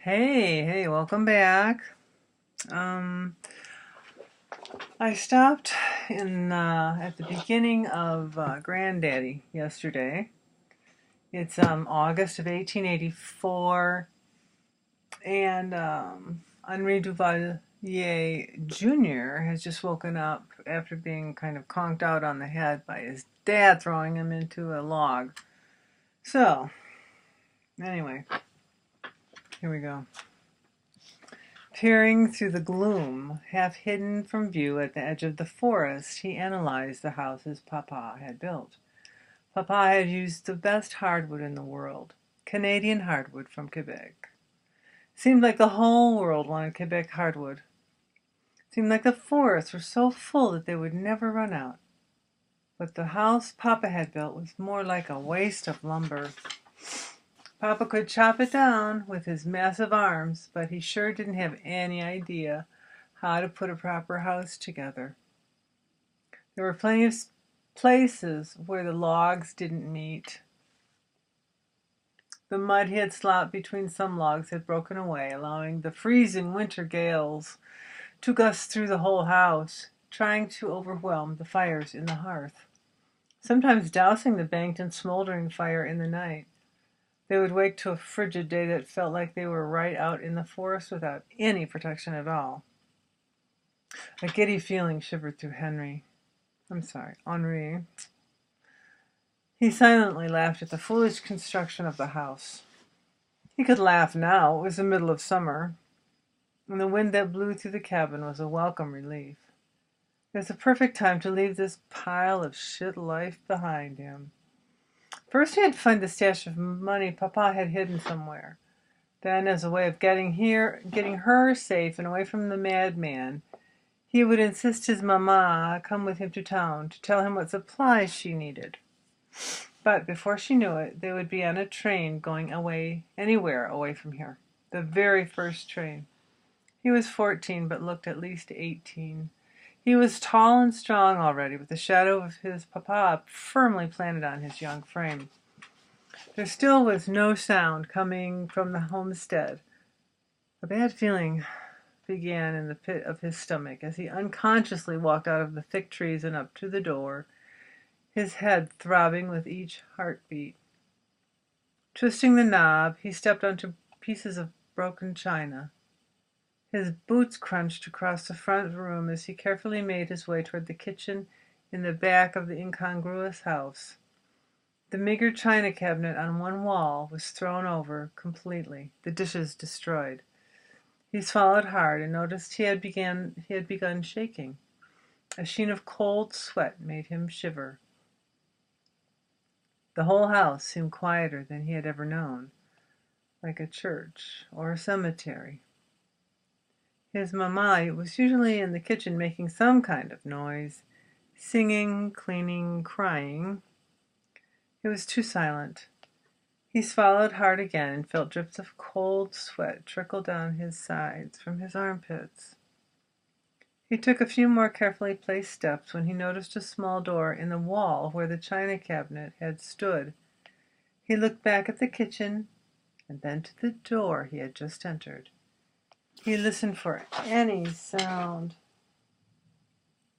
Hey, welcome back. Um, I stopped in at the beginning of Granddaddy yesterday. It's August of 1884, and Henri Duvalier Jr. has just woken up after being kind of conked out on the head by his dad throwing him into a log. So, anyway, here we go. Peering through the gloom, half hidden from view at the edge of the forest, he analyzed the house his papa had built. Papa had used the best hardwood in the world, Canadian hardwood from Quebec. Seemed like the whole world wanted Quebec hardwood. Seemed like the forests were so full that they would never run out. But the house Papa had built was more like a waste of lumber. Papa could chop it down with his massive arms, but he sure didn't have any idea how to put a proper house together. There were plenty of places where the logs didn't meet. The mud he had slopped between some logs had broken away, allowing the freezing winter gales to gust through the whole house, trying to overwhelm the fires in the hearth, sometimes dousing the banked and smoldering fire in the night. They would wake to a frigid day that felt like they were right out in the forest without any protection at all. A giddy feeling shivered through Henry. Henri. He silently laughed at the foolish construction of the house. He could laugh now. It was the middle of summer, and the wind that blew through the cabin was a welcome relief. It was the perfect time to leave this pile of shit life behind him. First he had to find the stash of money Papa had hidden somewhere. Then, as a way of getting her safe and away from the madman, he would insist his mamma come with him to town to tell him what supplies she needed. But before she knew it, they would be on a train going away anywhere away from here. The very first train. He was 14, but looked at least 18. He was tall and strong already, with the shadow of his papa firmly planted on his young frame. There still was no sound coming from the homestead. A bad feeling began in the pit of his stomach as he unconsciously walked out of the thick trees and up to the door, his head throbbing with each heartbeat. Twisting the knob, he stepped onto pieces of broken china. His boots crunched across the front room as he carefully made his way toward the kitchen in the back of the incongruous house. The meager china cabinet on one wall was thrown over completely, the dishes destroyed. He swallowed hard and noticed he had begun shaking. A sheen of cold sweat made him shiver. The whole house seemed quieter than he had ever known, like a church or a cemetery. His mamma was usually in the kitchen making some kind of noise, singing, cleaning, crying. It was too silent. He swallowed hard again and felt drips of cold sweat trickle down his sides from his armpits. He took a few more carefully placed steps when he noticed a small door in the wall where the china cabinet had stood. He looked back at the kitchen and then to the door he had just entered. He listened for any sound,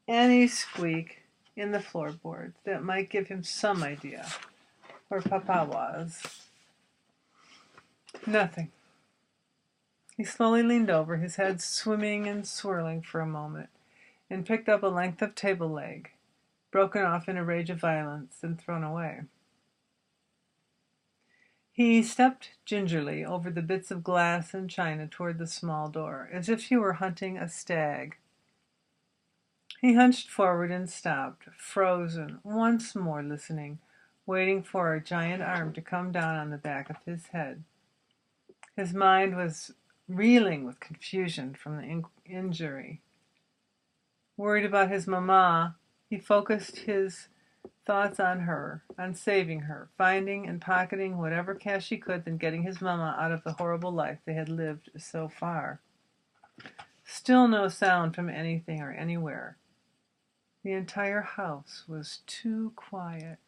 any squeak in the floorboards that might give him some idea where Papa was. Nothing. He slowly leaned over, his head swimming and swirling for a moment, and picked up a length of table leg, broken off in a rage of violence and thrown away. He stepped gingerly over the bits of glass and china toward the small door, as if he were hunting a stag. He hunched forward and stopped, frozen, once more listening, waiting for a giant arm to come down on the back of his head. His mind was reeling with confusion from the injury. Worried about his mamma, he focused his thoughts on her, on saving her, finding and pocketing whatever cash he could, then getting his mamma out of the horrible life they had lived so far. Still no sound from anything or anywhere. The entire house was too quiet.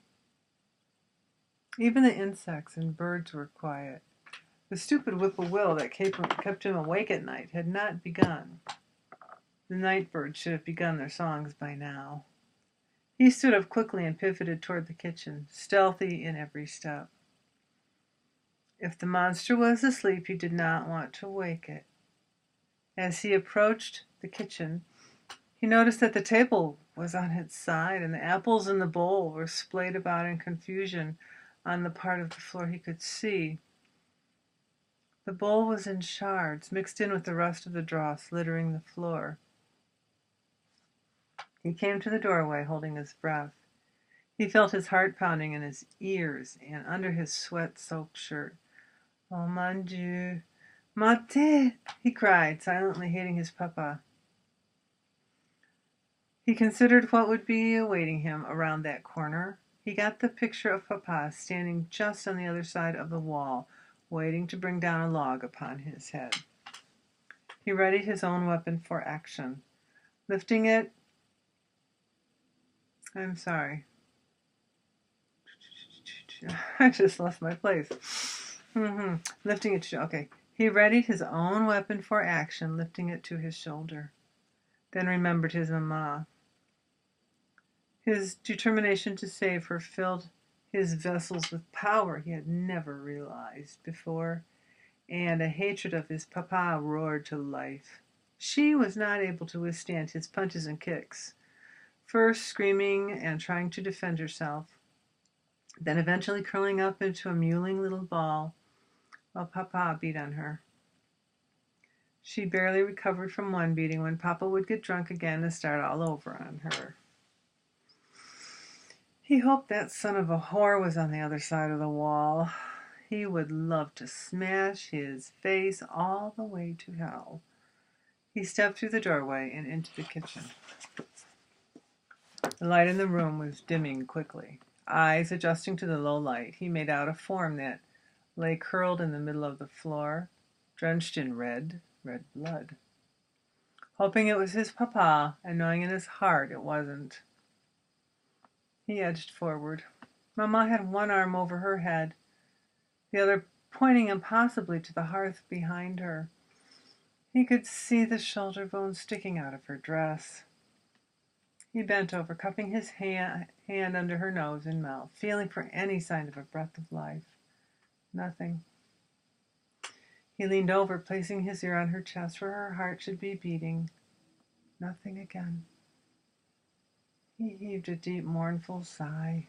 Even the insects and birds were quiet. The stupid whip-poor-will that kept him awake at night had not begun. The night birds should have begun their songs by now. He stood up quickly and pivoted toward the kitchen, stealthy in every step. If the monster was asleep, he did not want to wake it. As he approached the kitchen, he noticed that the table was on its side, and the apples in the bowl were splayed about in confusion on the part of the floor he could see. The bowl was in shards, mixed in with the rest of the dross littering the floor. He came to the doorway, holding his breath. He felt his heart pounding in his ears and under his sweat-soaked shirt. "Oh, mon Dieu! Mate!" he cried, silently hating his papa. He considered what would be awaiting him around that corner. He got the picture of Papa standing just on the other side of the wall, waiting to bring down a log upon his head. He readied his own weapon for action. Lifting it... I'm sorry. I just lost my place. Lifting it... Okay. He readied his own weapon for action, lifting it to his shoulder. Then remembered his mamma. His determination to save her filled his vessels with power he had never realized before, and a hatred of his papa roared to life. She was not able to withstand his punches and kicks, first screaming and trying to defend herself, then eventually curling up into a mewling little ball while Papa beat on her. She barely recovered from one beating when Papa would get drunk again and start all over on her. He hoped that son of a whore was on the other side of the wall. He would love to smash his face all the way to hell. He stepped through the doorway and into the kitchen. The light in the room was dimming quickly. Eyes adjusting to the low light, he made out a form that lay curled in the middle of the floor, drenched in red blood. Hoping it was his papa, and knowing in his heart it wasn't, he edged forward. Mamma had one arm over her head, the other pointing impossibly to the hearth behind her. He could see the shoulder bone sticking out of her dress. He bent over, cupping his hand under her nose and mouth, feeling for any sign of a breath of life. Nothing. He leaned over, placing his ear on her chest where her heart should be beating. Nothing again. He heaved a deep, mournful sigh.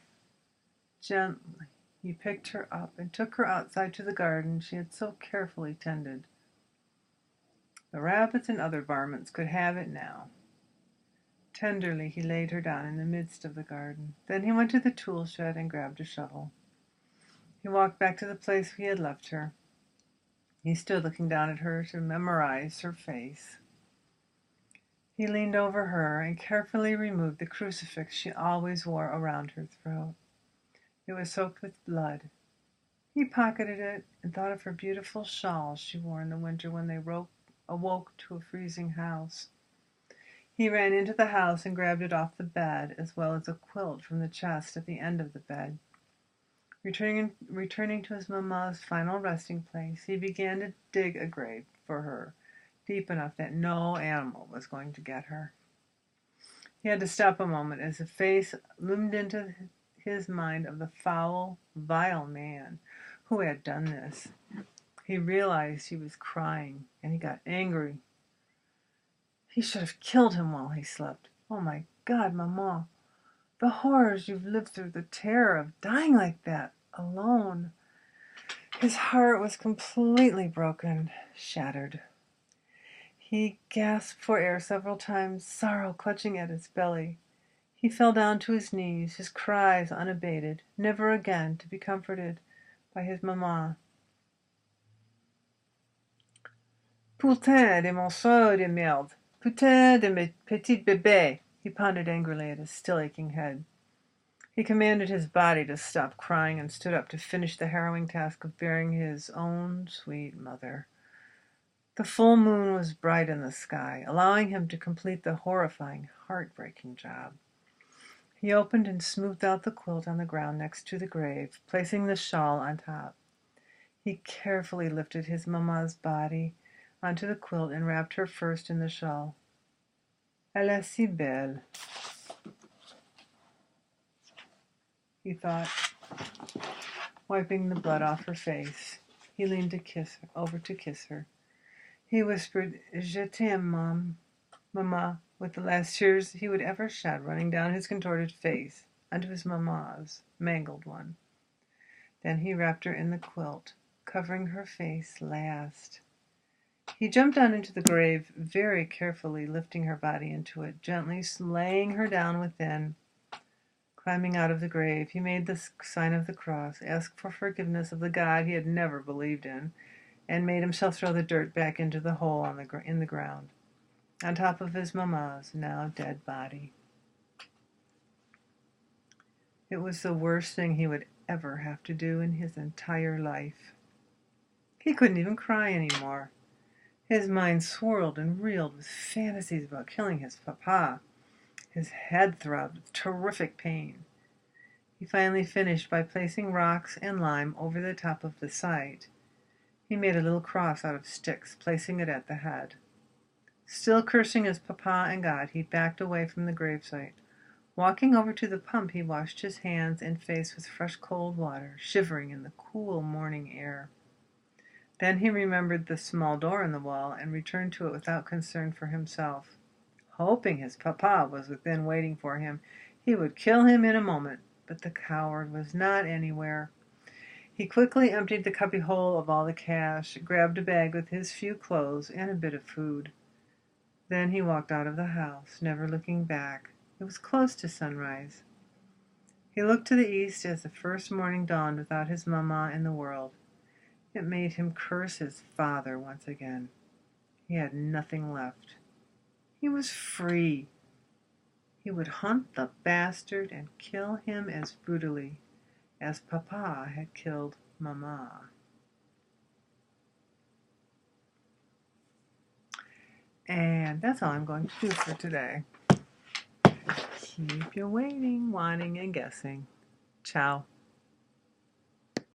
Gently, he picked her up and took her outside to the garden she had so carefully tended. The rabbits and other varmints could have it now. Tenderly, he laid her down in the midst of the garden. Then he went to the tool shed and grabbed a shovel. He walked back to the place he had left her. He stood looking down at her to memorize her face. He leaned over her and carefully removed the crucifix she always wore around her throat. It was soaked with blood. He pocketed it and thought of her beautiful shawl she wore in the winter when they awoke to a freezing house. He ran into the house and grabbed it off the bed, as well as a quilt from the chest at the end of the bed. Returning to his mamma's final resting place, he began to dig a grave for her, deep enough that no animal was going to get her. He had to stop a moment as a face loomed into his mind of the foul, vile man who had done this. He realized he was crying, and he got angry. He should have killed him while he slept. Oh my God, Mamma, the horrors you've lived through, the terror of dying like that, alone. His heart was completely broken, shattered. He gasped for air several times, sorrow clutching at his belly. He fell down to his knees, his cries unabated, never again to be comforted by his mamma. Putain de morceau de merde! Putain de mes petits bébés! He pounded angrily at his still aching head. He commanded his body to stop crying and stood up to finish the harrowing task of burying his own sweet mother. The full moon was bright in the sky, allowing him to complete the horrifying, heartbreaking job. He opened and smoothed out the quilt on the ground next to the grave, placing the shawl on top. He carefully lifted his mamma's body onto the quilt and wrapped her first in the shawl. Elle est si belle, he thought, wiping the blood off her face. He leaned over to kiss her. He whispered, Je t'aime, Mama, with the last tears he would ever shed running down his contorted face onto his mamma's mangled one. Then he wrapped her in the quilt, covering her face last. He jumped down into the grave, very carefully lifting her body into it, gently laying her down within. Climbing out of the grave, he made the sign of the cross, asked for forgiveness of the God he had never believed in, and made himself throw the dirt back into the hole in the ground, on top of his mamma's now dead body. It was the worst thing he would ever have to do in his entire life. He couldn't even cry anymore. His mind swirled and reeled with fantasies about killing his papa. His head throbbed with terrific pain. He finally finished by placing rocks and lime over the top of the site. He made a little cross out of sticks, placing it at the head. Still cursing his papa and God, he backed away from the gravesite. Walking over to the pump, he washed his hands and face with fresh cold water, shivering in the cool morning air. Then he remembered the small door in the wall and returned to it without concern for himself. Hoping his papa was within waiting for him, he would kill him in a moment, but the coward was not anywhere. He quickly emptied the cubbyhole of all the cash, grabbed a bag with his few clothes and a bit of food. Then he walked out of the house, never looking back. It was close to sunrise. He looked to the east as the first morning dawned without his mamma in the world. It made him curse his father once again. He had nothing left. He was free. He would hunt the bastard and kill him as brutally as Papa had killed Mama. And that's all I'm going to do for today. Keep you waiting, wanting, and guessing. Ciao.